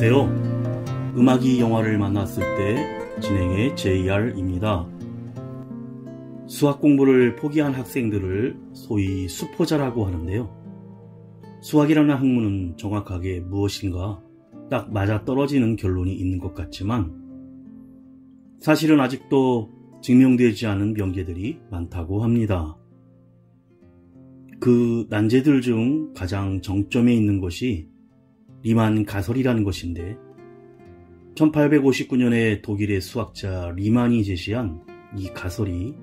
안녕하세요. 음악이 영화를 만났을 때 진행의 JR입니다. 수학 공부를 포기한 학생들을 소위 수포자라고 하는데요. 수학이라는 학문은 정확하게 무엇인가 딱 맞아떨어지는 결론이 있는 것 같지만 사실은 아직도 증명되지 않은 명제들이 많다고 합니다. 그 난제들 중 가장 정점에 있는 것이 리만 가설이라는 것인데 1859년에 독일의 수학자 리만이 제시한 이 가설이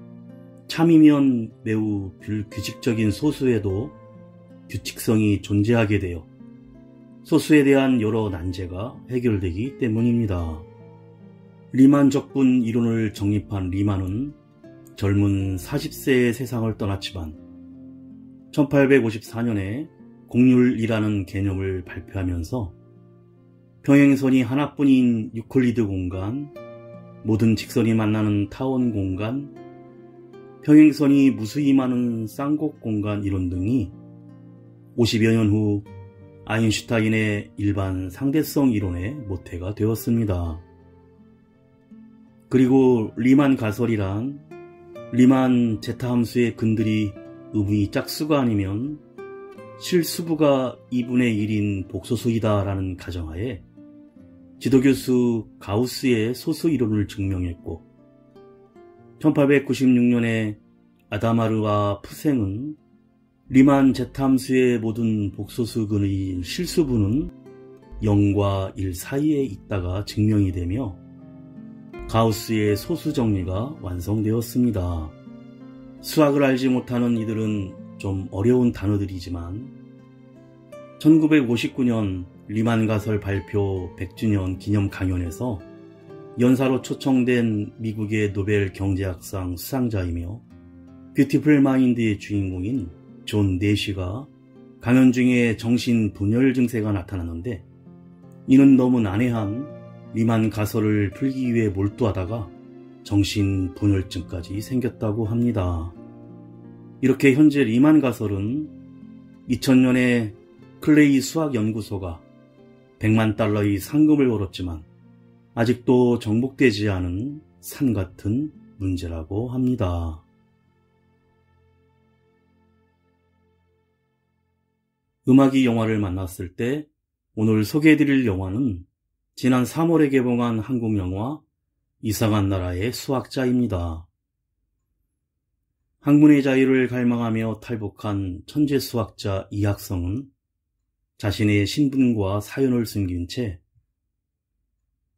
참이면 매우 불규칙적인 소수에도 규칙성이 존재하게 되어 소수에 대한 여러 난제가 해결되기 때문입니다. 리만 적분 이론을 정립한 리만은 젊은 40세에 세상을 떠났지만 1854년에 곡률이라는 개념을 발표하면서 평행선이 하나뿐인 유클리드 공간, 모든 직선이 만나는 타원 공간, 평행선이 무수히 많은 쌍곡 공간 이론 등이 50여 년 후 아인슈타인의 일반 상대성 이론의 모태가 되었습니다. 그리고 리만 가설이란 리만 제타 함수의 근들이 음의 짝수가 아니면 실수부가 2분의 1인 복소수이다 라는 가정하에 지도교수 가우스의 소수 이론을 증명했고 1896년에 아다마르와 푸생은 리만 제타함수의 모든 복소수근의 실수부는 0과 1 사이에 있다가 증명이 되며 가우스의 소수 정리가 완성되었습니다. 수학을 알지 못하는 이들은 좀 어려운 단어들이지만 1959년 리만 가설 발표 100주년 기념 강연에서 연사로 초청된 미국의 노벨 경제학상 수상자이며 뷰티풀 마인드의 주인공인 존 내시가 강연 중에 정신 분열 증세가 나타났는데 이는 너무 난해한 리만 가설을 풀기 위해 몰두하다가 정신 분열증까지 생겼다고 합니다. 이렇게 현재 리만 가설은 2000년에 클레이 수학연구소가 100만 달러의 상금을 걸었지만 아직도 정복되지 않은 산 같은 문제라고 합니다. 음악이 영화를 만났을 때 오늘 소개해드릴 영화는 지난 3월에 개봉한 한국 영화 이상한 나라의 수학자입니다. 학문의 자유를 갈망하며 탈북한 천재 수학자 이학성은 자신의 신분과 사연을 숨긴 채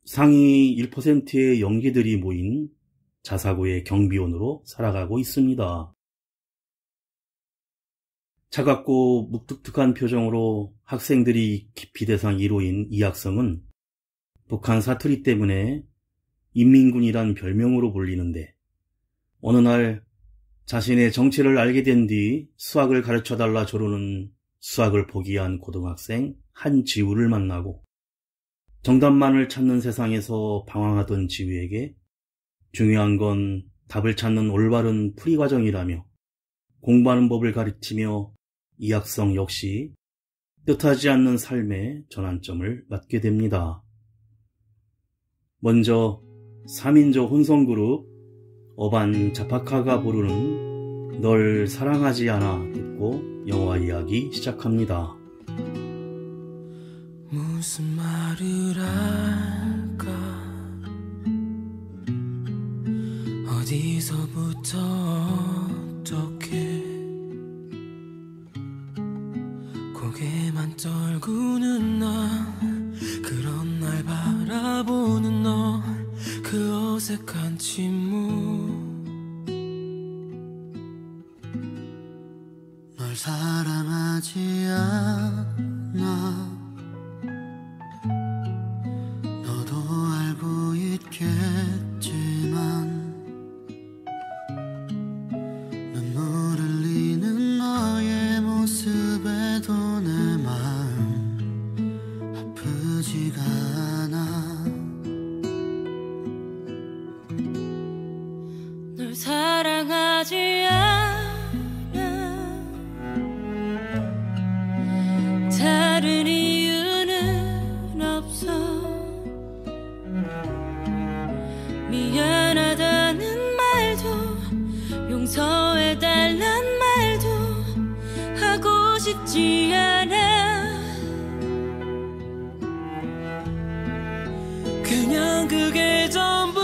상위 1%의 영계들이 모인 자사고의 경비원으로 살아가고 있습니다. 차갑고 묵뚝뚝한 표정으로 학생들이 기피 대상 1호인 이학성은 북한 사투리 때문에 인민군이란 별명으로 불리는데 어느 날 자신의 정체를 알게 된 뒤 수학을 가르쳐달라 조르는 수학을 포기한 고등학생 한지우를 만나고 정답만을 찾는 세상에서 방황하던 지우에게 중요한 건 답을 찾는 올바른 풀이 과정이라며 공부하는 법을 가르치며 이학성 역시 뜻하지 않는 삶의 전환점을 맞게 됩니다. 먼저 3인조 혼성그룹 어반 자파카가 부르는 널 사랑하지 않아 듣고 영화 이야기 시작합니다. 무슨 말을 할까 어디서부터 어떻게 고개만 떨구는 나 그런 날 바라보는 너 그 어색한 침묵 널 사랑하지 않아 너도 알고 있겠지만 눈물 흘리는 너의 모습에도 내 마음 아프지가 않아 널 사랑하지 않아 다른 싶지 않아. 그냥 그게 전부야.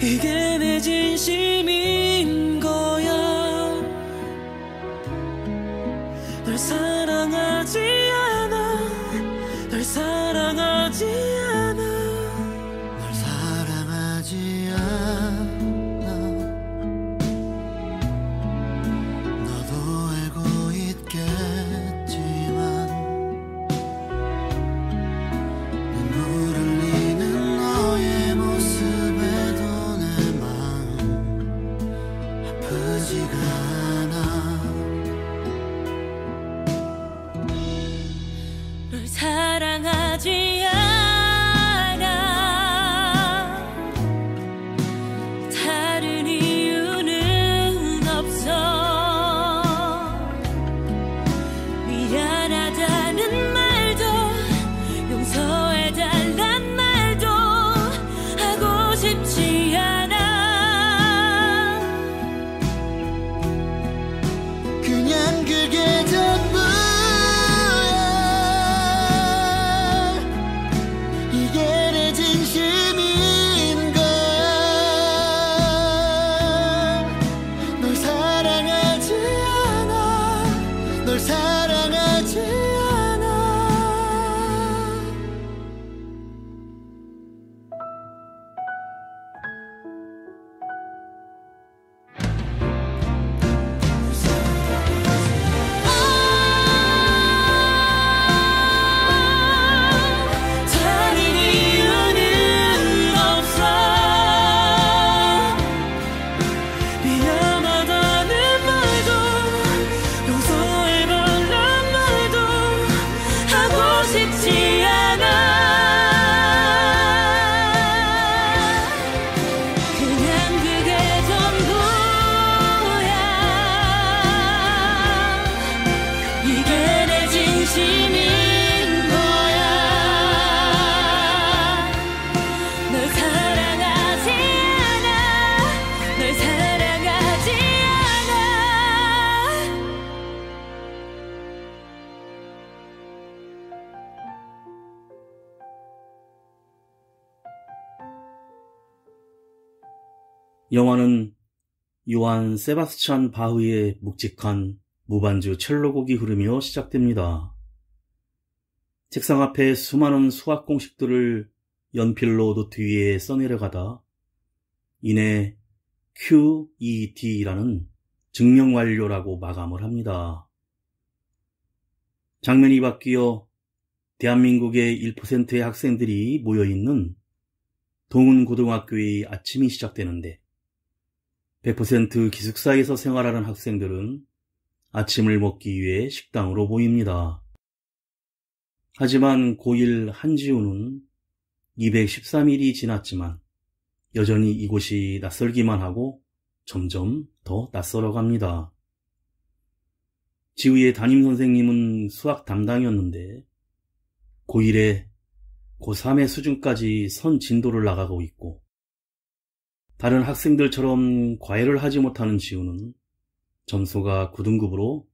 이게 내 진심인 거야. 널 사랑하지 않아. 널 사랑하지 않아. 널 사랑하지 않아. 너도 알고 있겠지만 눈물 흘리는 너의 모습에도 내 마음 아프지가 않아. 널 사랑하지 않아. 다른 이유는 없어. 미안하다는 말도 용서해달란 말도 하고 싶지 않아. 그냥 그게 전부야. 이게 내 진심인 거야. 널 사랑하지 않아. 널 사랑하지 않아. 다른 이유는 없어. 미안하다는 말도 용서해달란 말도 하고 싶지 않아. 그냥 그게 전부야. 이게 내 진심인 거야. 널 사랑하지 않아. 널 사랑하지 않아. 영화는 요한 세바스찬 바흐의 묵직한 무반주 첼로곡이 흐르며 시작됩니다. 책상 앞에 수많은 수학 공식들을 연필로 노트 위에 써내려가다 이내 QED라는 증명 완료라고 마감을 합니다. 장면이 바뀌어 대한민국의 1%의 학생들이 모여있는 동훈고등학교의 아침이 시작되는데 100% 기숙사에서 생활하는 학생들은 아침을 먹기 위해 식당으로 모입니다. 하지만 고1 한지우는 213일이 지났지만 여전히 이곳이 낯설기만 하고 점점 더 낯설어 갑니다. 지우의 담임선생님은 수학 담당이었는데 고1에 고3의 수준까지 선 진도를 나가고 있고 다른 학생들처럼 과외를 하지 못하는 지우는 점수가 9등급으로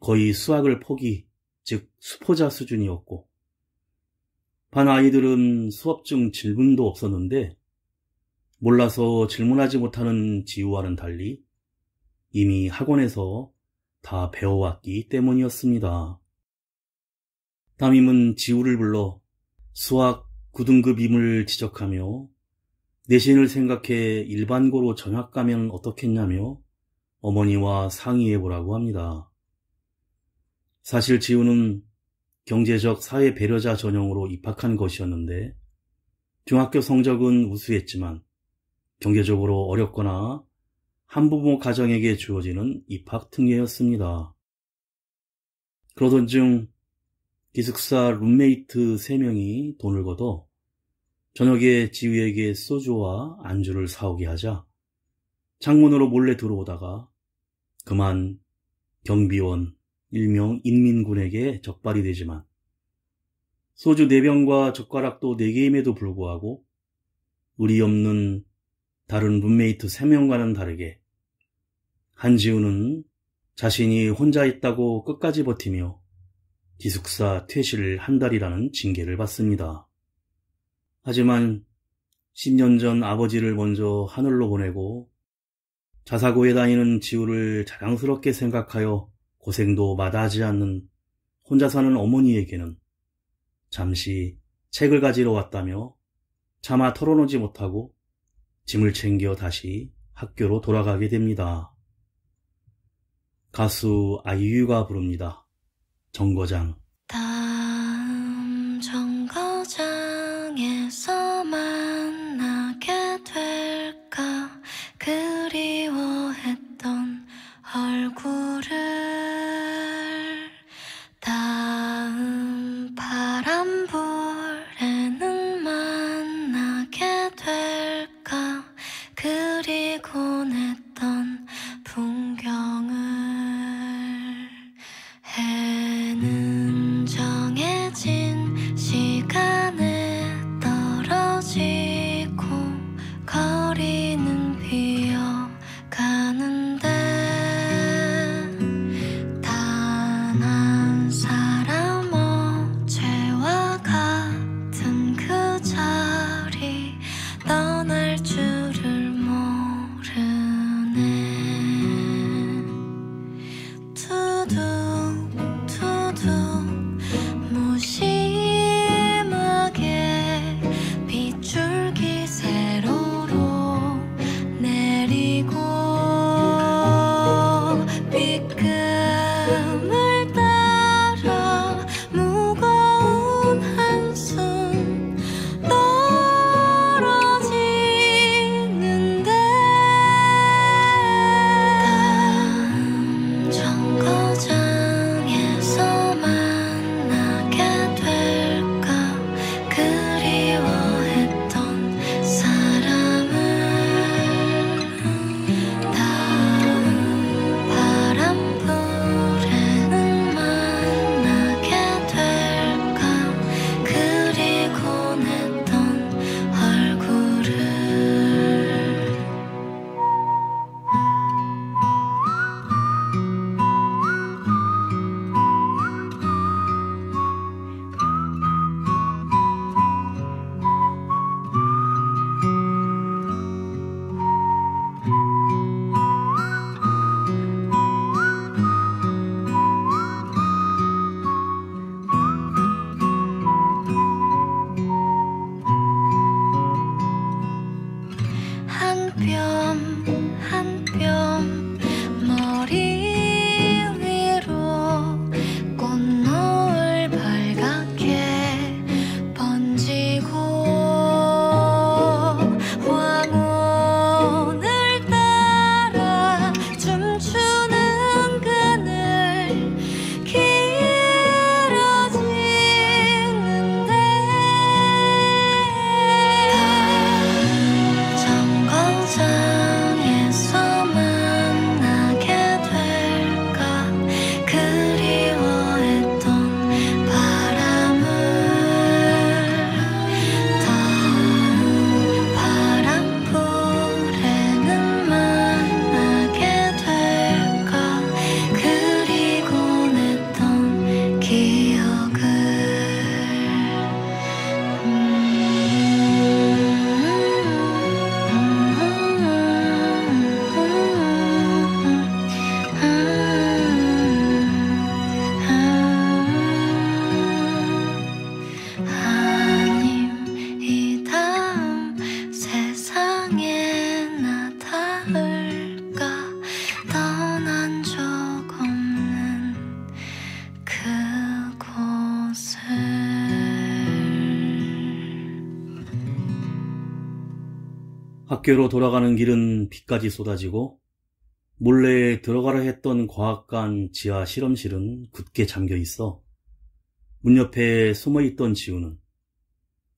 거의 수학을 포기, 즉 수포자 수준이었고 반 아이들은 수업 중 질문도 없었는데 몰라서 질문하지 못하는 지우와는 달리 이미 학원에서 다 배워왔기 때문이었습니다. 담임은 지우를 불러 수학 9등급임을 지적하며 내신을 생각해 일반고로 전학 가면 어떻겠냐며 어머니와 상의해보라고 합니다. 사실 지우는 경제적 사회 배려자 전형으로 입학한 것이었는데 중학교 성적은 우수했지만 경제적으로 어렵거나 한부모 가정에게 주어지는 입학 특례였습니다. 그러던 중 기숙사 룸메이트 3명이 돈을 걷어 저녁에 지우에게 소주와 안주를 사오게 하자 창문으로 몰래 들어오다가 그만 경비원 일명 인민군에게 적발이 되지만 소주 4병과 젓가락도 4개임에도 불구하고 의리 없는 다른 룸메이트 3명과는 다르게 한지우는 자신이 혼자 있다고 끝까지 버티며 기숙사 퇴실 한 달이라는 징계를 받습니다. 하지만 10년 전 아버지를 먼저 하늘로 보내고 자사고에 다니는 지우를 자랑스럽게 생각하여 고생도 마다하지 않는 혼자 사는 어머니에게는 잠시 책을 가지러 왔다며 차마 털어놓지 못하고 짐을 챙겨 다시 학교로 돌아가게 됩니다. 가수 아이유가 부릅니다. 정거장. 다음 정거장에서 만나게 될까 그리워했던 얼굴을 다음 바람불에는 만나게 될까 그리곤 했던 풍경을 해는 정해진 시간에 떨어지고 거리는 비어가는데 단 한 사람 어제와 같은 그 자리 떠날 줄을 모르네. 투둑 무심하게 빗줄기 세로로 내리고 빗금을 따라 무거운 한숨 떨어지는데 다음 정거장에서 만나게 될까 그리워했던 사람을 다음 바람불에는 만나게 될까 그리곤 했던 얼굴을 한 뼘 머리 위로 꽃노을 발갛게 번지고 황혼을 따라 춤추는 그늘 길어지는데 정거장에서 만나게 될까 그리워했던 바람을 다음 바람불에는 만나게 될까 그리곤 했던 기억을 아님 이 다음 세상에 나 닿을까 떠난 적 없는 그곳을 학교로 돌아가는 길은 비까지 쏟아지고 몰래 들어가려 했던 과학관 지하 실험실은 굳게 잠겨 있어 문 옆에 숨어있던 지우는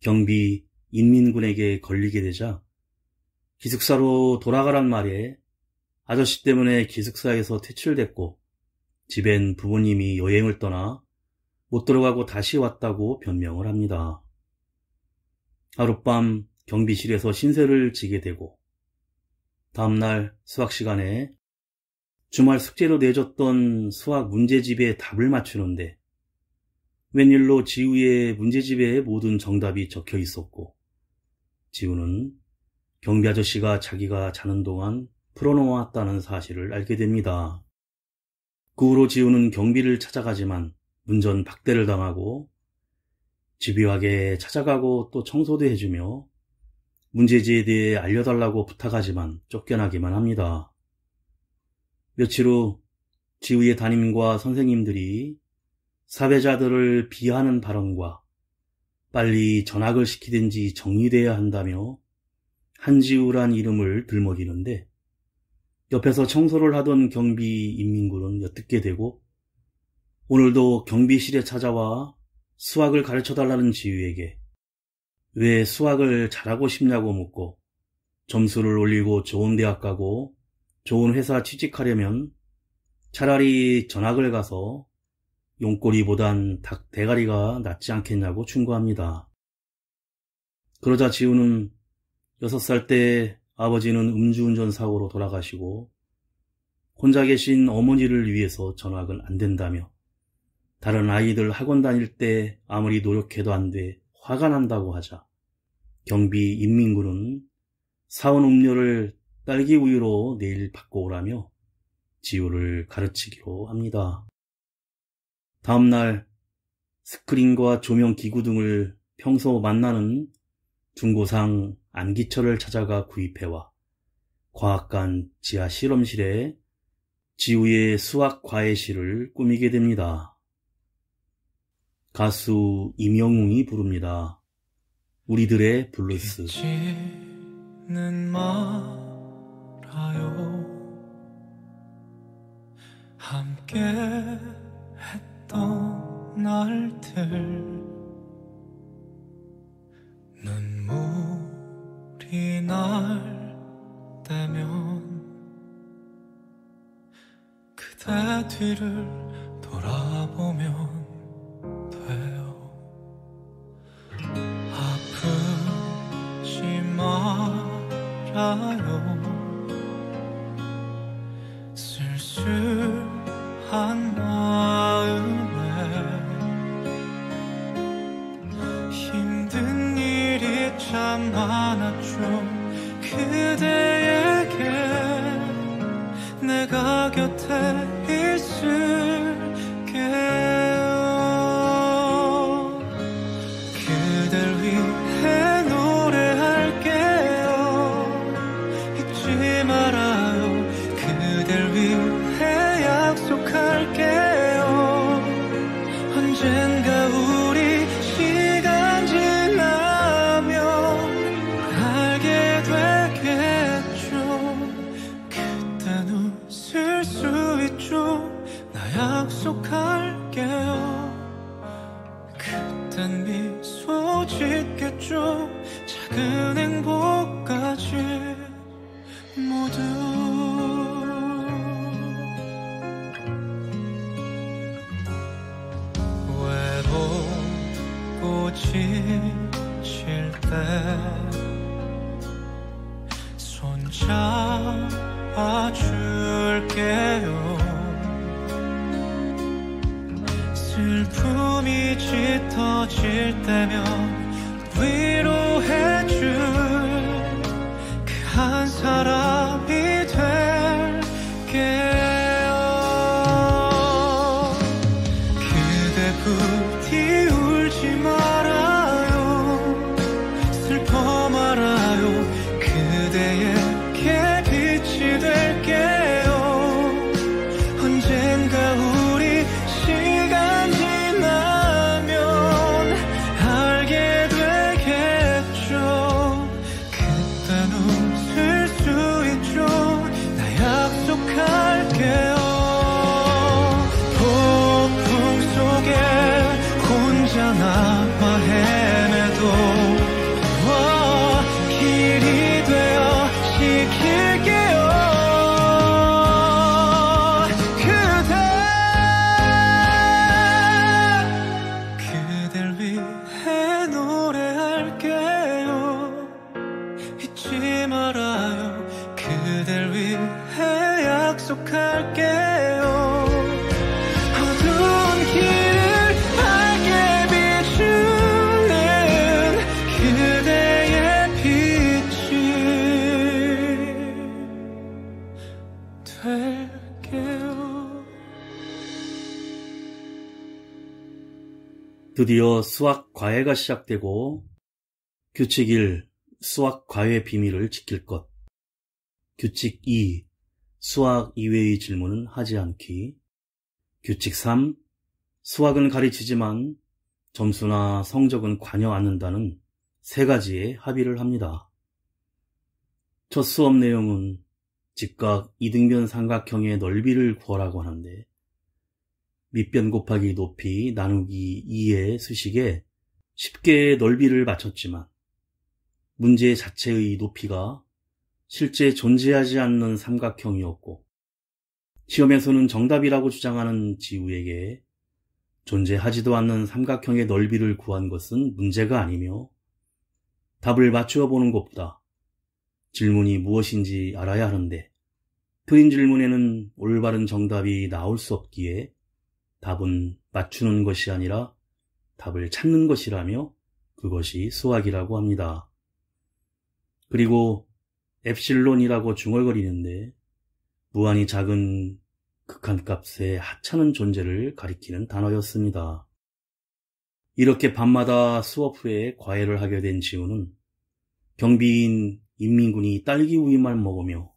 경비 인민군에게 걸리게 되자 기숙사로 돌아가란 말에 아저씨 때문에 기숙사에서 퇴출됐고 집엔 부모님이 여행을 떠나 못 들어가고 다시 왔다고 변명을 합니다. 하룻밤 경비실에서 신세를 지게 되고 다음날 수학 시간에 주말 숙제로 내줬던 수학 문제집에 답을 맞추는데 웬일로 지우의 문제집에 모든 정답이 적혀 있었고 지우는 경비 아저씨가 자기가 자는 동안 풀어놓았다는 사실을 알게 됩니다. 그 후로 지우는 경비를 찾아가지만 문전박대를 당하고 집요하게 찾아가고 또 청소도 해주며 문제지에 대해 알려달라고 부탁하지만 쫓겨나기만 합니다. 며칠 후 지우의 담임과 선생님들이 사회자들을 비하하는 발언과 빨리 전학을 시키든지 정리돼야 한다며 한지우란 이름을 들먹이는데 옆에서 청소를 하던 경비 인민군은 엿듣게 되고 오늘도 경비실에 찾아와 수학을 가르쳐달라는 지우에게 왜 수학을 잘하고 싶냐고 묻고 점수를 올리고 좋은 대학 가고 좋은 회사 취직하려면 차라리 전학을 가서 용꼬리보단 닭 대가리가 낫지 않겠냐고 충고합니다. 그러자 지우는 6살 때 아버지는 음주운전 사고로 돌아가시고 혼자 계신 어머니를 위해서 전학은 안 된다며 다른 아이들 학원 다닐 때 아무리 노력해도 안 돼 화가 난다고 하자 경비 인민군은 사온 음료를 딸기 우유로 내일 받고 오라며 지우를 가르치기로 합니다. 다음날 스크린과 조명 기구 등을 평소 만나는 중고상 안기철을 찾아가 구입해와 과학관 지하 실험실에 지우의 수학 과외실을 꾸미게 됩니다. 가수 임영웅이 부릅니다. 우리들의 블루스. 잊지는 말아요. 함께 했던 날들 눈물이 날 때면 그대 뒤를 돌아보면 돼요. 아프지 말아요. 쓸쓸한 마음에 힘든 일이 참 많았죠. 그대에게 내가 곁에 있을게요. 그댈 위해 노래할게요. 잊지 말아요. 그댈 위해 약속할게요. 언젠가 우리 시간 지나면 알게 되겠죠. 그땐 웃을 수 있죠. 나 약속할게요. 그땐 미소 짓겠죠. 작은 행복까지 모두. 외롭고 지칠 때 손잡아줄게요. 슬픔이 짙어질 때면 위로해줄 그 한 사람이 될게요. 그대 부디 울지 말아요. 슬퍼 말아요. 그대에게 빛이 될게요. 언젠가 우리 시간 지나면 알게 되겠죠. 약속할게요. 어두운 길을 밝게 비추는 그대의 빛이 될게요. 드디어 수학 과외가 시작되고 규칙 1. 수학 과외 비밀을 지킬 것. 규칙 2. 수학 이외의 질문은 하지 않기. 규칙 3. 수학은 가르치지만 점수나 성적은 관여 않는다는 세 가지에 합의를 합니다. 첫 수업 내용은 직각 이등변 삼각형의 넓이를 구하라고 하는데 밑변 곱하기 높이 나누기 2의 수식에 쉽게 넓이를 맞췄지만 문제 자체의 높이가 실제 존재하지 않는 삼각형이었고 시험에서는 정답이라고 주장하는 지우에게 존재하지도 않는 삼각형의 넓이를 구한 것은 문제가 아니며 답을 맞추어 보는 것보다 질문이 무엇인지 알아야 하는데 틀린 질문에는 올바른 정답이 나올 수 없기에 답은 맞추는 것이 아니라 답을 찾는 것이라며 그것이 수학이라고 합니다. 그리고 엡실론이라고 중얼거리는데 무한히 작은 극한값의 하찮은 존재를 가리키는 단어였습니다. 이렇게 밤마다 수업 후에 과외를 하게 된 지우는 경비인 인민군이 딸기 우유만 먹으며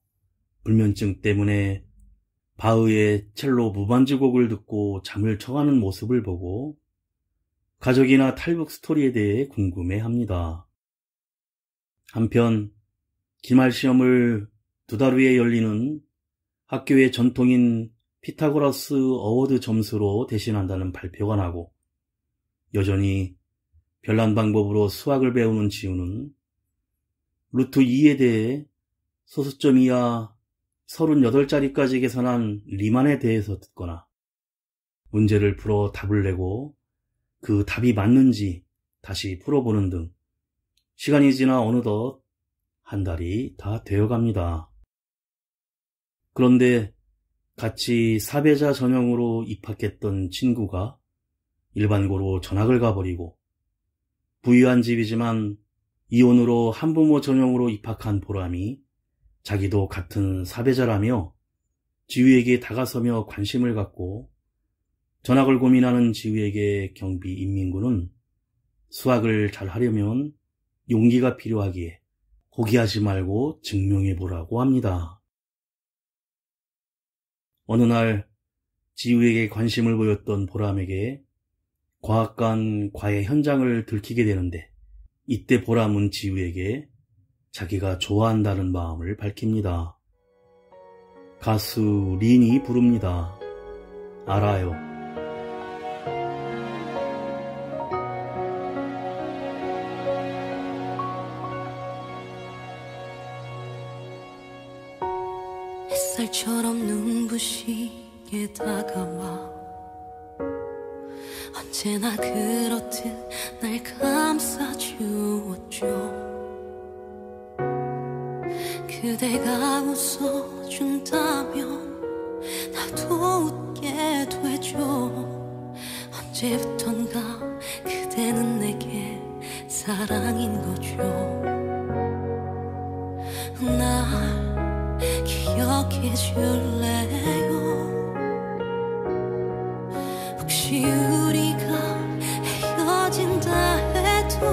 불면증 때문에 바흐의 첼로 무반주곡을 듣고 잠을 청하는 모습을 보고 가족이나 탈북 스토리에 대해 궁금해합니다. 한편 기말 시험을 2달 후에 열리는 학교의 전통인 피타고라스 어워드 점수로 대신한다는 발표가 나고 여전히 별난 방법으로 수학을 배우는 지우는 루트 2에 대해 소수점 이하 38자리까지 계산한 리만에 대해서 듣거나 문제를 풀어 답을 내고 그 답이 맞는지 다시 풀어보는 등 시간이 지나 어느덧 한 달이 다 되어갑니다. 그런데 같이 사배자 전형으로 입학했던 친구가 일반고로 전학을 가버리고 부유한 집이지만 이혼으로 한부모 전형으로 입학한 보람이 자기도 같은 사배자라며 지우에게 다가서며 관심을 갖고 전학을 고민하는 지우에게 경비 인민군은 수학을 잘 하려면 용기가 필요하기에 포기하지 말고 증명해보라고 합니다. 어느 날 지우에게 관심을 보였던 보람에게 과학관 과외 현장을 들키게 되는데 이때 보람은 지우에게 자기가 좋아한다는 마음을 밝힙니다. 가수 린이 부릅니다. 알아요. 햇살처럼 눈부시게 다가와 언제나 그렇듯 날 감싸주었죠. 그대가 웃어준다면 나도 웃게 되죠. 언제부턴가 그대는 내게 사랑인 거죠. 날 기억해 줄래요? 혹시 우리가 헤어진다 해도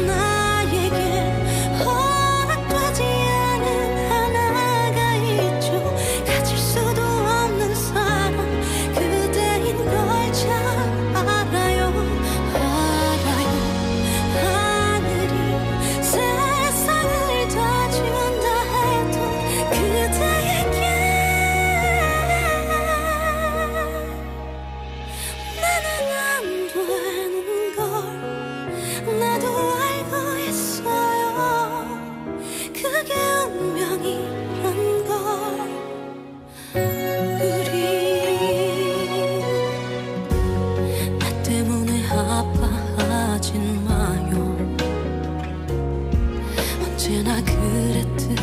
나에게 허락되지 않은 하나가 있죠. 가질 수도 없는 사랑 그대인 걸 잘 알아요. 하늘이 세상을 다 준다 해도 그대에게 언제나 그랬듯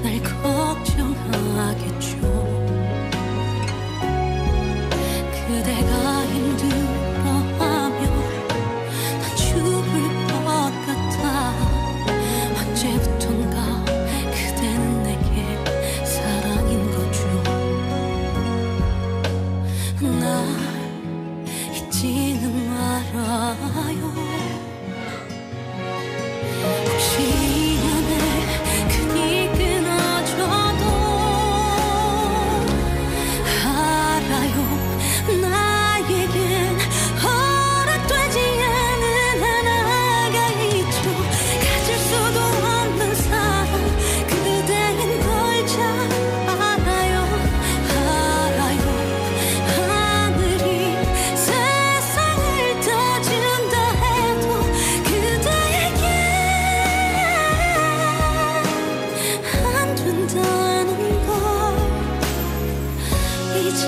날 걱정하겠죠. 그대가 힘들어하면 난 죽을 것 같아. 언제부턴가 그대는 내게 사랑인 거죠. 날 잊지는 말아요. 혹시 인연의 끈이 끊어져도 알아요. 나에겐 허락되지 않은 하나가 있죠. 가질 수도 없는 사랑 그대인 걸 잘 알아요. 알아요. 하늘이 세상을 떠준다 해도 그대에게 안 된다는 걸 이제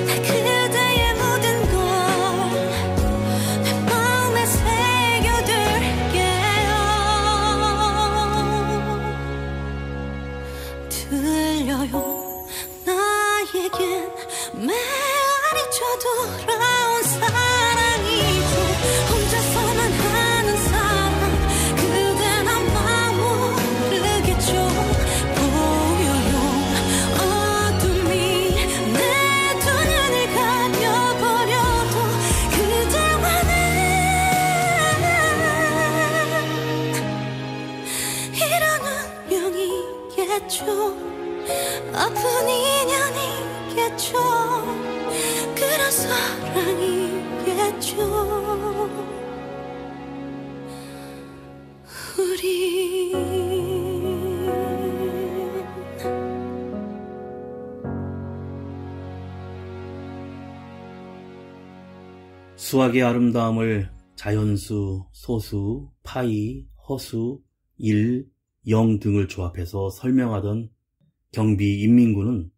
나 그대의 모든 걸 내 마음에 새겨둘게요. 들려요. 나에겐 메아리 쳐돌아온 사랑이죠. 혼자서만 하는 사랑 그댄 아마 모르겠죠. 보여요. 어둠이 내 두 눈을 가려버려도 그대와는 이런 운명이겠죠. 아픈 인연이겠죠. 그런 사랑이겠죠. 우리 수학의 아름다움을 자연수, 소수, 파이, 허수, 일, 영 등을 조합해서 설명하던 경비 인민군은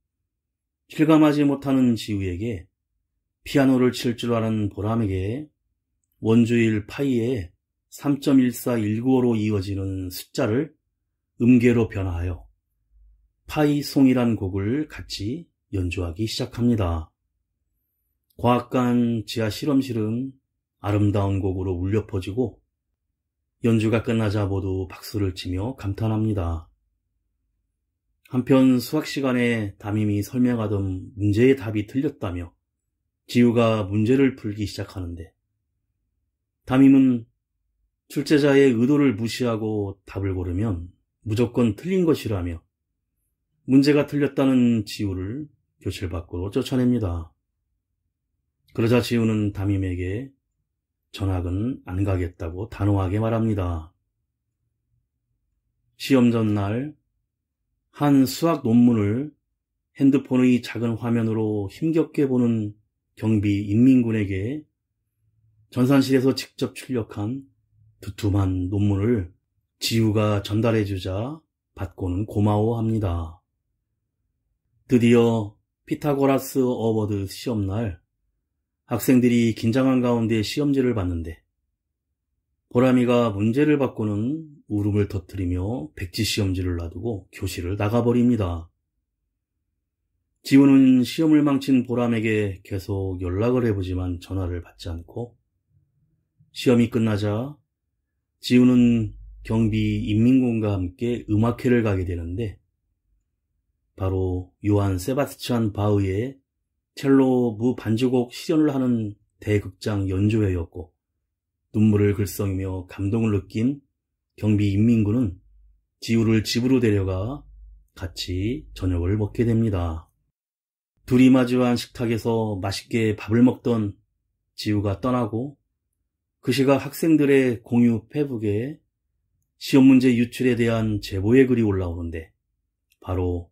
실감하지 못하는 지우에게 피아노를 칠 줄 아는 보람에게 원주일 파이에 3.1419로 이어지는 숫자를 음계로 변화하여 파이송이란 곡을 같이 연주하기 시작합니다. 과학관 지하 실험실은 아름다운 곡으로 울려 퍼지고 연주가 끝나자 모두 박수를 치며 감탄합니다. 한편 수학 시간에 담임이 설명하던 문제의 답이 틀렸다며 지우가 문제를 풀기 시작하는데 담임은 출제자의 의도를 무시하고 답을 고르면 무조건 틀린 것이라며 문제가 틀렸다는 지우를 교실 밖으로 쫓아냅니다. 그러자 지우는 담임에게 전학은 안 가겠다고 단호하게 말합니다. 시험 전날 한 수학 논문을 핸드폰의 작은 화면으로 힘겹게 보는 경비 인민군에게 전산실에서 직접 출력한 두툼한 논문을 지우가 전달해주자 받고는 고마워합니다. 드디어 피타고라스 어워드 시험날 학생들이 긴장한 가운데 시험지를 봤는데 보람이가 문제를 받고는 울음을 터뜨리며 백지 시험지를 놔두고 교실을 나가버립니다. 지우는 시험을 망친 보람에게 계속 연락을 해보지만 전화를 받지 않고 시험이 끝나자 지우는 경비 인민군과 함께 음악회를 가게 되는데 바로 요한 세바스찬 바흐의 첼로 무반주곡 실현을 하는 대극장 연주회였고 눈물을 글썽이며 감동을 느낀 경비 인민군은 지우를 집으로 데려가 같이 저녁을 먹게 됩니다. 둘이 마주한 식탁에서 맛있게 밥을 먹던 지우가 떠나고 그 시각 학생들의 공유 페북에 시험 문제 유출에 대한 제보의 글이 올라오는데 바로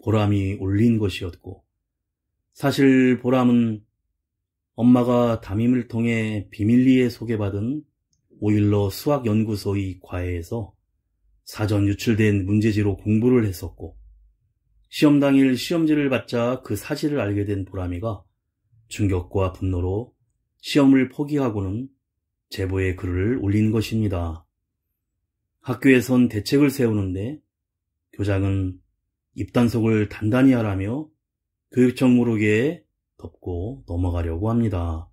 보람이 올린 것이었고 사실 보람은 엄마가 담임을 통해 비밀리에 소개받은 오일러 수학연구소의 과외에서 사전 유출된 문제지로 공부를 했었고 시험 당일 시험지를 받자 그 사실을 알게 된 보람이가 충격과 분노로 시험을 포기하고는 제보에 글을 올린 것입니다. 학교에선 대책을 세우는데 교장은 입단속을 단단히 하라며 교육청 모르게 덮고 넘어가려고 합니다.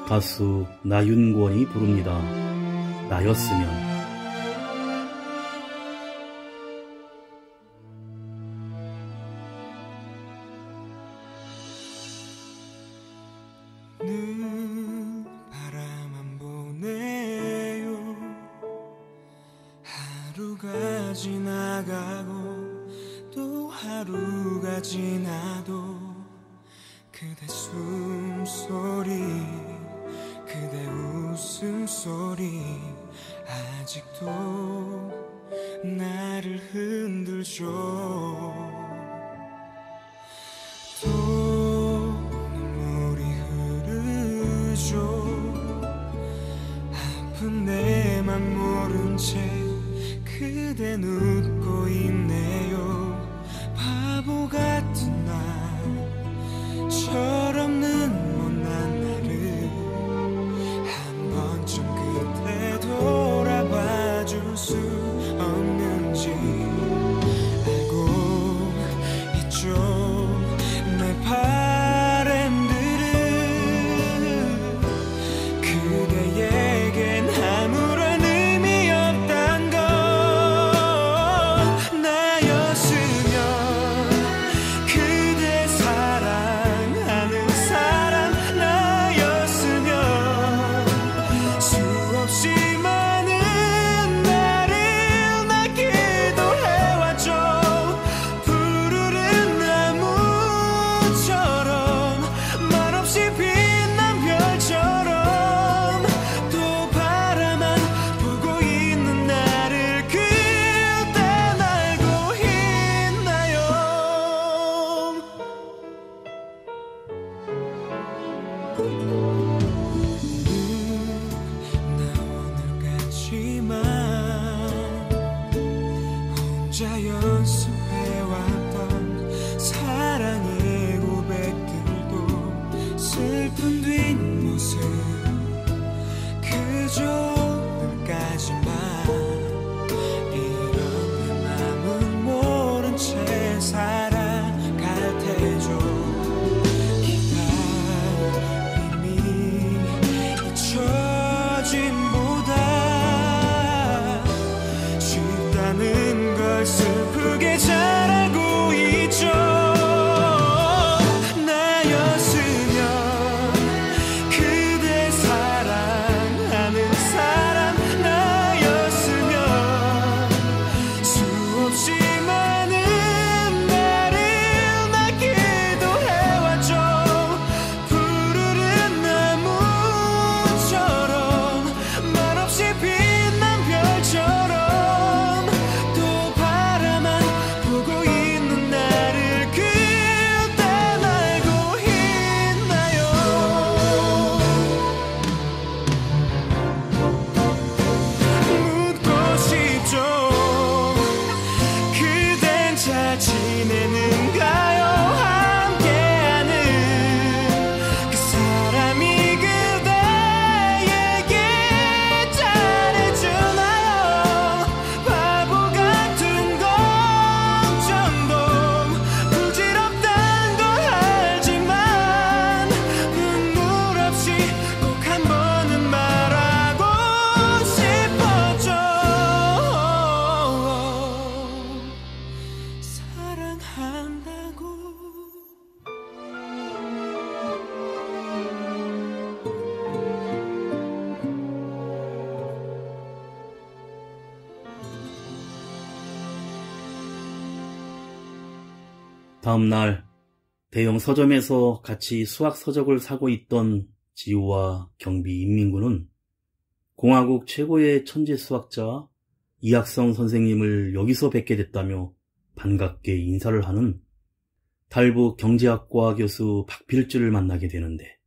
가수 나윤권이 부릅니다. 나였으면. 바라만 보내요. 하루가 지나가고 또 하루가 지나도 그대 숨소리 그대 웃음소리 아직도 나를 흔들죠. 또 눈물이 흐르죠. 아픈 내 맘 모른 채 그댄 웃고 있네요. 바보 같은 나 철없는 못난 나를 한 번쯤 그때 돌아봐 줄 수 없는지 알고 있죠. 내 바램들은 그대에겐 아무런 의미 없단 걸. 나였으면 그대 사랑하는 사람 나였으면 수없이 많은 나를 낳기도 해왔죠. 푸르른 나무처럼 말없이 빛난 별처럼 또 바라만 보고 있는 나를 그댄 알고 있나요? 나 오늘 같지만 혼자 연습해왔던 사랑의 고백들도 슬픈 뒷모습 그저 오늘까지만 이런 내 맘은 모른 채 살아갈 테죠. 기다림이 잊혀짐보다 쉽다는 걸 슬프게 잘 알고 있죠. 나였으면 그대 사랑하는 사람 나였으면 수없이 많은 나를 낳기도 해왔죠. 푸르른 나무처럼 말없이 빛난 별처럼 또 바라만 보고 있는 나를 그댄 알고 있나요? 묻고 싶죠. 그댄 잘 지내는가요? 함께하는 그 사람이 그대에게 잘해주나요? 바보 같은 걱정도 부질없단 걸 알지만 눈물 없이 꼭 한 번은 말하고 싶었죠. 사랑한다고. 다음 날 대형 서점에서 같이 수학 서적을 사고 있던 지우와 경비 인민군은 공화국 최고의 천재 수학자 이학성 선생님을 여기서 뵙게 됐다며 반갑게 인사를 하는 달북 경제학과 교수 박필주를 만나게 되는데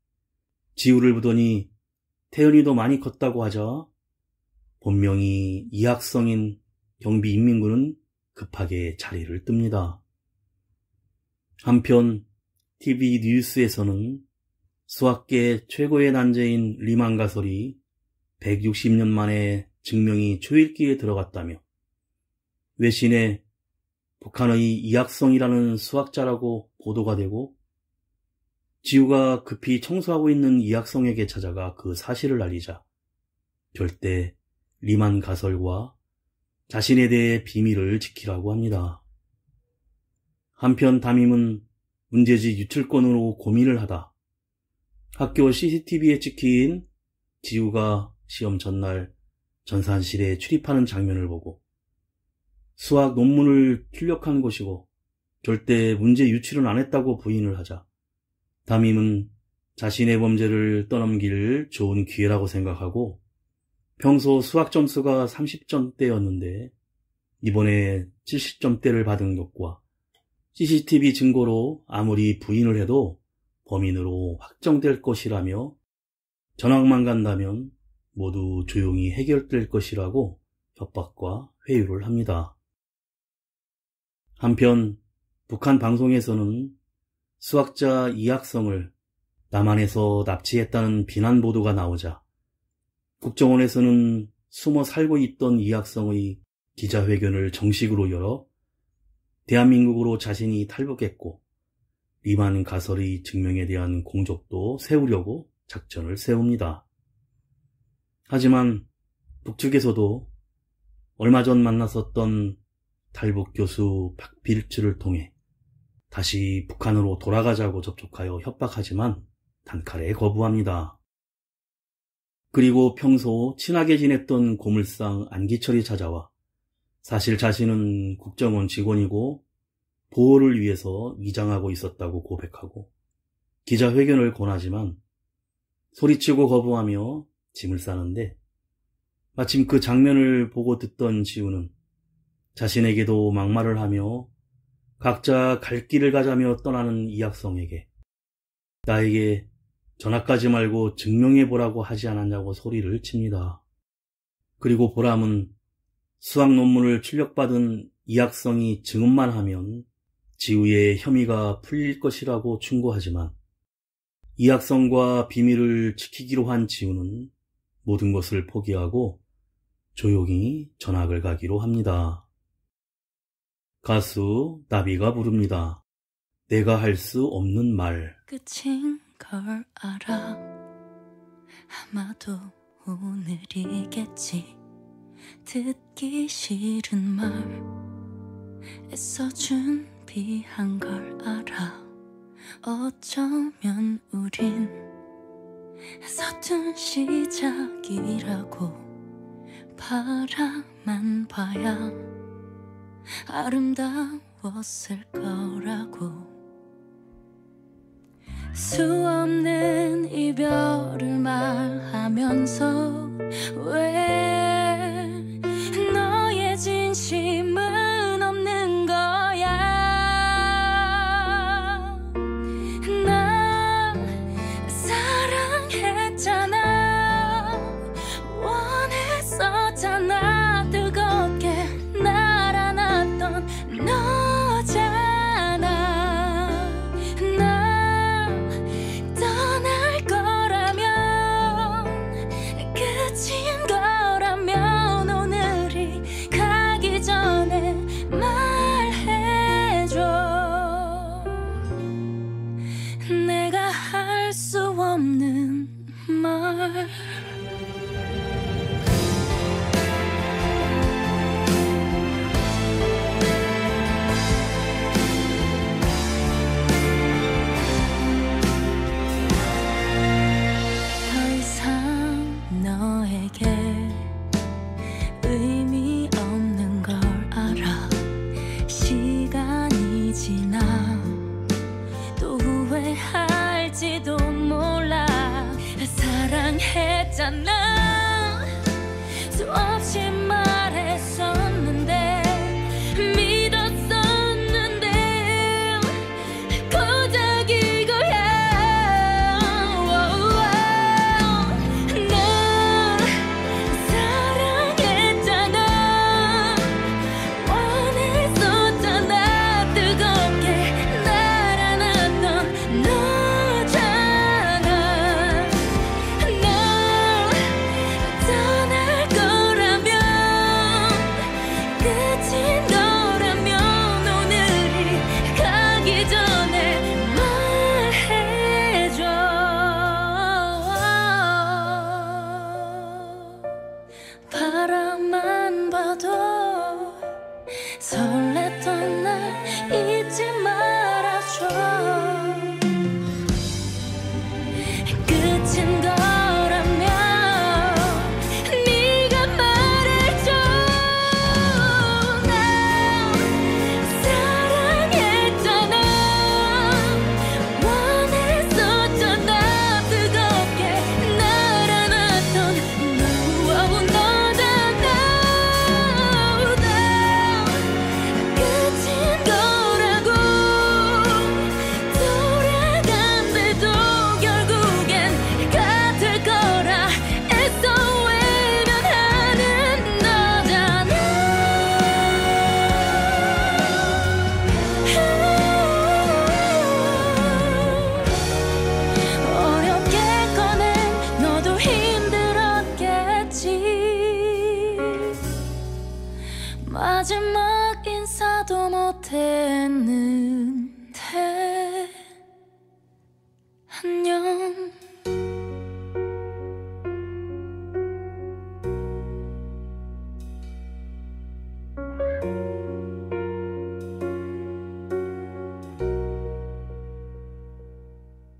지우를 보더니 태연이도 많이 컸다고 하자 본명이 이학성인 경비 인민군은 급하게 자리를 뜹니다. 한편 TV 뉴스에서는 수학계 최고의 난제인 리만 가설이 160년 만에 증명이 초읽기에 들어갔다며 외신에 북한의 이학성이라는 수학자라고 보도가 되고 지우가 급히 청소하고 있는 이학성에게 찾아가 그 사실을 알리자 절대 리만 가설과 자신에 대해 비밀을 지키라고 합니다. 한편 담임은 문제지 유출권으로 고민을 하다 학교 CCTV에 찍힌 지우가 시험 전날 전산실에 출입하는 장면을 보고 수학 논문을 출력한 것이고 절대 문제 유출은 안 했다고 부인을 하자 담임은 자신의 범죄를 떠넘길 좋은 기회라고 생각하고 평소 수학 점수가 30점대였는데 이번에 70점대를 받은 것과 CCTV 증거로 아무리 부인을 해도 범인으로 확정될 것이라며 전학만 간다면 모두 조용히 해결될 것이라고 협박과 회유를 합니다. 한편 북한 방송에서는 수학자 이학성을 남한에서 납치했다는 비난 보도가 나오자 국정원에서는 숨어 살고 있던 이학성의 기자회견을 정식으로 열어 대한민국으로 자신이 탈북했고 리만 가설의 증명에 대한 공적도 세우려고 작전을 세웁니다. 하지만 북측에서도 얼마 전 만났었던 탈북 교수 박필츠를 통해 다시 북한으로 돌아가자고 접촉하여 협박하지만 단칼에 거부합니다. 그리고 평소 친하게 지냈던 고물상 안기철이 찾아와 사실 자신은 국정원 직원이고 보호를 위해서 위장하고 있었다고 고백하고 기자회견을 권하지만 소리치고 거부하며 짐을 싸는데 마침 그 장면을 보고 듣던 지우는 자신에게도 막말을 하며 각자 갈 길을 가자며 떠나는 이학성에게 나에게 전학가지 말고 증명해보라고 하지 않았냐고 소리를 칩니다. 그리고 보람은 수학 논문을 출력받은 이학성이 증언만 하면 지우의 혐의가 풀릴 것이라고 충고하지만 이학성과 비밀을 지키기로 한 지우는 모든 것을 포기하고 조용히 전학을 가기로 합니다. 가수 나비가 부릅니다. 내가 할 수 없는 말. 끝인 걸 알아. 아마도 오늘이겠지. 듣기 싫은 말 애써 준비한 걸 알아. 어쩌면 우린 서툰 시작이라고 바라만 봐야 아름다웠을 거라고. 수없는 이별을 말하면서 왜 너의 진심은 없는 거야. 난 사랑했잖아. 원했었잖아. 뜨겁게 날 안았던 너잖아. 난 떠날 거라면 끝인 거라면 오늘이 가기 전에 말해줘. 내가 할 수 없는 말. 더 이상 너에게 의미 없는 걸 알아. 시간이 지나 또 후회할지도 몰라. 사랑했잖아. 수없이 말했었는데 믿었었는데 고작 이거야. 널 사랑했잖아. 원했었잖아. 뜨겁게 날 안았던 너잖아.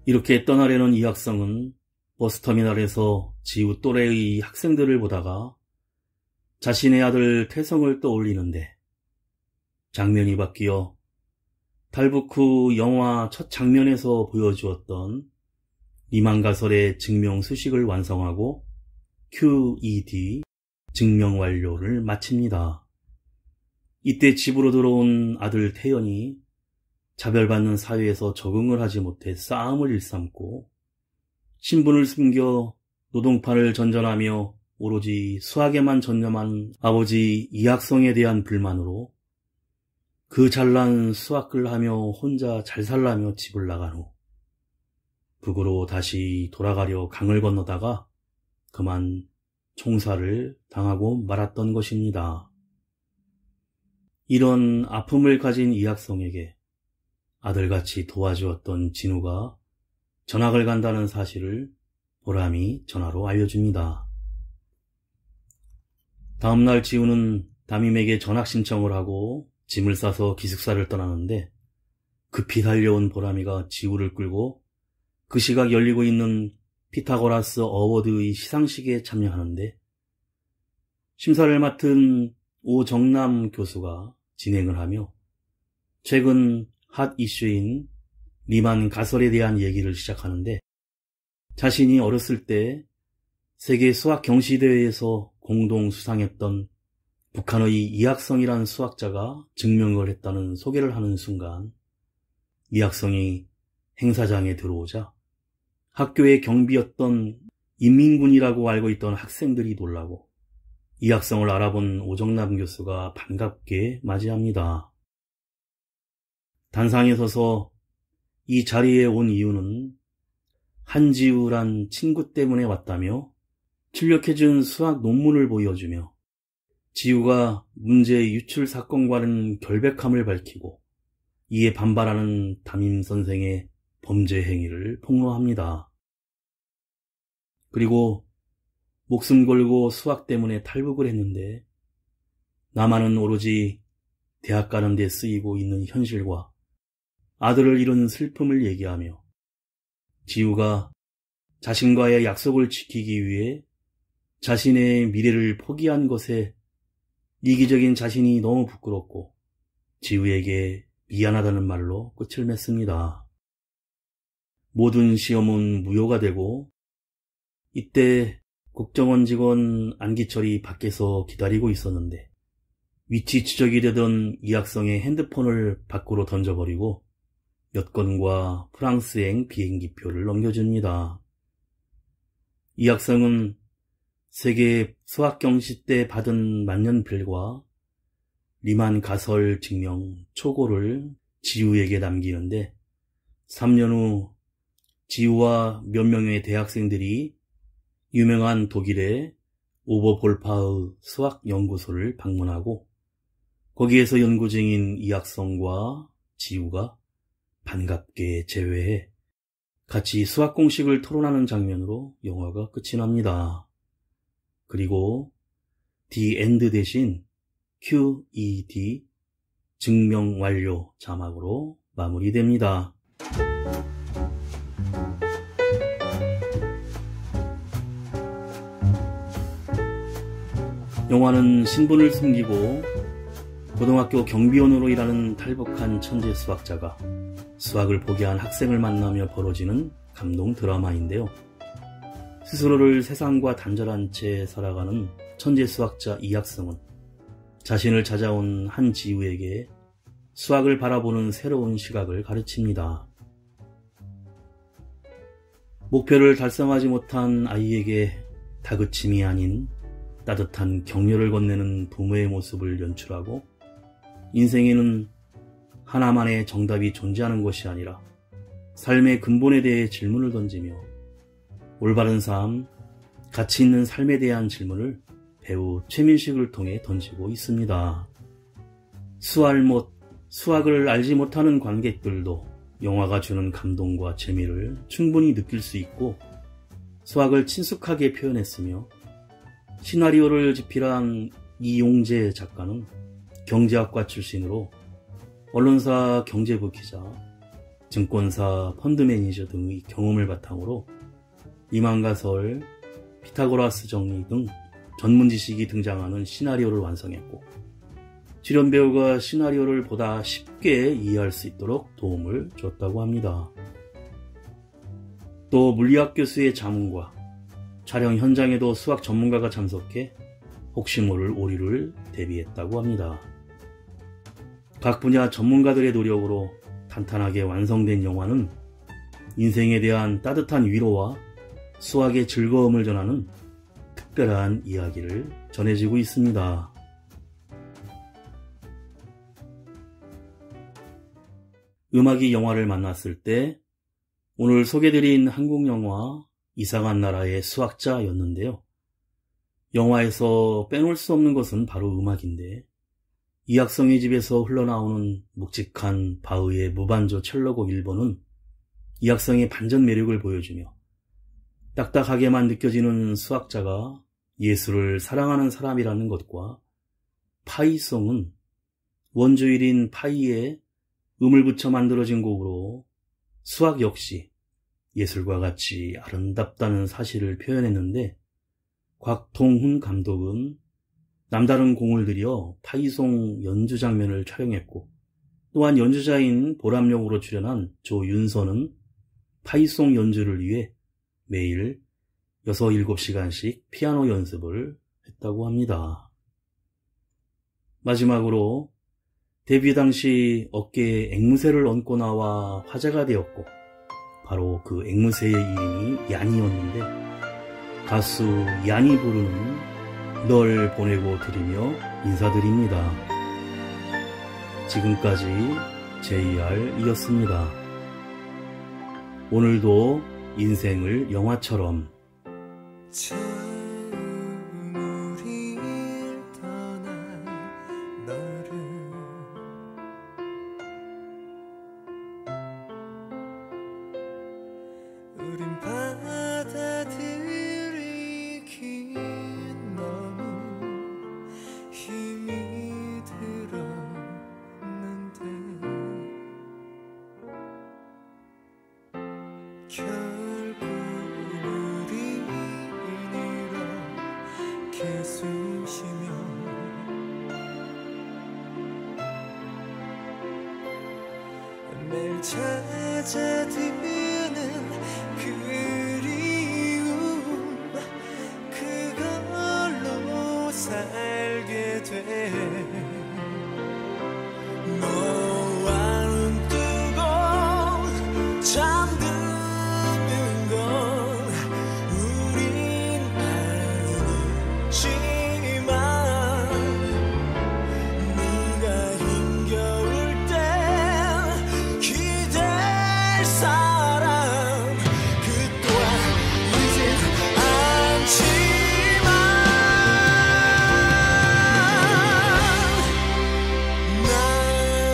이렇게 떠나려는 이학성은 버스터미널에서 지우 또래의 학생들을 보다가 자신의 아들 태성을 떠올리는데 장면이 바뀌어 탈북 후 영화 첫 장면에서 보여주었던 리만가설의 증명 수식을 완성하고 QED 증명 완료를 마칩니다. 이때 집으로 들어온 아들 태연이 차별받는 사회에서 적응을 하지 못해 싸움을 일삼고 신분을 숨겨 노동판을 전전하며 오로지 수학에만 전념한 아버지 이학성에 대한 불만으로 그 잘난 수학을 하며 혼자 잘 살라며 집을 나간 후 북으로 다시 돌아가려 강을 건너다가 그만 총살을 당하고 말았던 것입니다. 이런 아픔을 가진 이학성에게 아들같이 도와주었던 진우가 전학을 간다는 사실을 보람이 전화로 알려줍니다. 다음날 지우는 담임에게 전학 신청을 하고 짐을 싸서 기숙사를 떠나는데 급히 달려온 보람이가 지우를 끌고 그 시각 열리고 있는 피타고라스 어워드의 시상식에 참여하는데 심사를 맡은 오정남 교수가 진행을 하며 최근 핫 이슈인 리만 가설에 대한 얘기를 시작하는데 자신이 어렸을 때 세계 수학 경시대회에서 공동 수상했던 북한의 이학성이라는 수학자가 증명을 했다는 소개를 하는 순간 이학성이 행사장에 들어오자 학교의 경비였던 인민군이라고 알고 있던 학생들이 놀라고 이학성을 알아본 오정남 교수가 반갑게 맞이합니다. 단상에 서서 이 자리에 온 이유는 한지우란 친구 때문에 왔다며 출력해준 수학 논문을 보여주며 지우가 문제 유출 사건과는 결백함을 밝히고 이에 반발하는 담임 선생의 범죄 행위를 폭로합니다. 그리고 목숨 걸고 수학 때문에 탈북을 했는데 나만은 오로지 대학 가는 데 쓰이고 있는 현실과 아들을 잃은 슬픔을 얘기하며 지우가 자신과의 약속을 지키기 위해 자신의 미래를 포기한 것에 이기적인 자신이 너무 부끄럽고 지우에게 미안하다는 말로 끝을 맺습니다. 모든 시험은 무효가 되고 이때 국정원 직원 안기철이 밖에서 기다리고 있었는데 위치 추적이 되던 이학성의 핸드폰을 밖으로 던져버리고 여권과 프랑스행 비행기표를 넘겨줍니다. 이학성은 세계 수학경시 때 받은 만년필과 리만 가설 증명 초고를 지우에게 남기는데 3년 후 지우와 몇 명의 대학생들이 유명한 독일의 오버볼파의 수학연구소를 방문하고 거기에서 연구 중인 이학성과 지우가 반갑게 제외해 같이 수학 공식을 토론하는 장면으로 영화가 끝이 납니다. 그리고 The End 대신 QED 증명 완료 자막으로 마무리됩니다. 영화는 신분을 숨기고 고등학교 경비원으로 일하는 탈북한 천재 수학자가 수학을 포기한 학생을 만나며 벌어지는 감동 드라마인데요. 스스로를 세상과 단절한 채 살아가는 천재 수학자 이학성은 자신을 찾아온 한지우에게 수학을 바라보는 새로운 시각을 가르칩니다. 목표를 달성하지 못한 아이에게 다그침이 아닌 따뜻한 격려를 건네는 부모의 모습을 연출하고 인생에는 하나만의 정답이 존재하는 것이 아니라 삶의 근본에 대해 질문을 던지며 올바른 삶, 가치 있는 삶에 대한 질문을 배우 최민식을 통해 던지고 있습니다. 수학을 알지 못하는 관객들도 영화가 주는 감동과 재미를 충분히 느낄 수 있고 수학을 친숙하게 표현했으며 시나리오를 집필한 이용재 작가는 경제학과 출신으로 언론사 경제부 기자, 증권사, 펀드 매니저 등의 경험을 바탕으로 이만가설, 피타고라스 정리 등 전문 지식이 등장하는 시나리오를 완성했고, 출연 배우가 시나리오를 보다 쉽게 이해할 수 있도록 도움을 줬다고 합니다. 또 물리학 교수의 자문과 촬영 현장에도 수학 전문가가 참석해 혹시 모를 오류를 대비했다고 합니다. 각 분야 전문가들의 노력으로 탄탄하게 완성된 영화는 인생에 대한 따뜻한 위로와 수학의 즐거움을 전하는 특별한 이야기를 전해지고 있습니다. 음악이 영화를 만났을 때 오늘 소개드린 한국 영화 이상한 나라의 수학자였는데요. 영화에서 빼놓을 수 없는 것은 바로 음악인데, 이학성의 집에서 흘러나오는 묵직한 바흐의 무반조 첼로곡 1번은 이학성의 반전 매력을 보여주며 딱딱하게만 느껴지는 수학자가 예술을 사랑하는 사람이라는 것과, 파이송은 원주일인 파이에 음을 붙여 만들어진 곡으로 수학 역시 예술과 같이 아름답다는 사실을 표현했는데, 곽통훈 감독은 남다른 공을 들여 파이송 연주 장면을 촬영했고, 또한 연주자인 보람용으로 출연한 조윤서는 파이송 연주를 위해 매일 6, 7시간씩 피아노 연습을 했다고 합니다. 마지막으로 데뷔 당시 어깨에 앵무새를 얹고 나와 화제가 되었고, 바로 그 앵무새의 이름이 얀이었는데, 가수 얀이 부르는 널 보내고 드리며 인사드립니다. 지금까지 JR이었습니다. 오늘도 인생을 영화처럼. 처음 우리 떠난 너를 우린 받아들이기 너무 힘이 들었는데, 결국 우린 이렇게 숨쉬며 매일 찾아드는 그리움, 그걸로 살게 돼. 너와 눈 뜨고 잠드는 건 우린 알지만, 네가 힘겨울 땐 기댈 사람 그 또한 이젠 않지만, 나는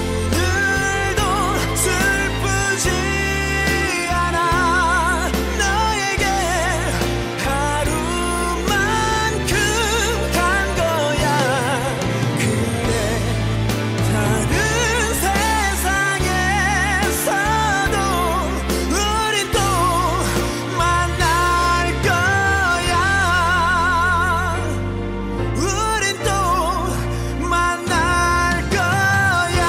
오늘도 슬프지 않아. 너에게 하루만큼 간 거야. 그래, 다른 세상에서도 우린 또 만날 거야. 우린 또 만날 거야.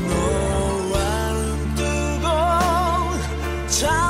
너와 눈 뜨고 잠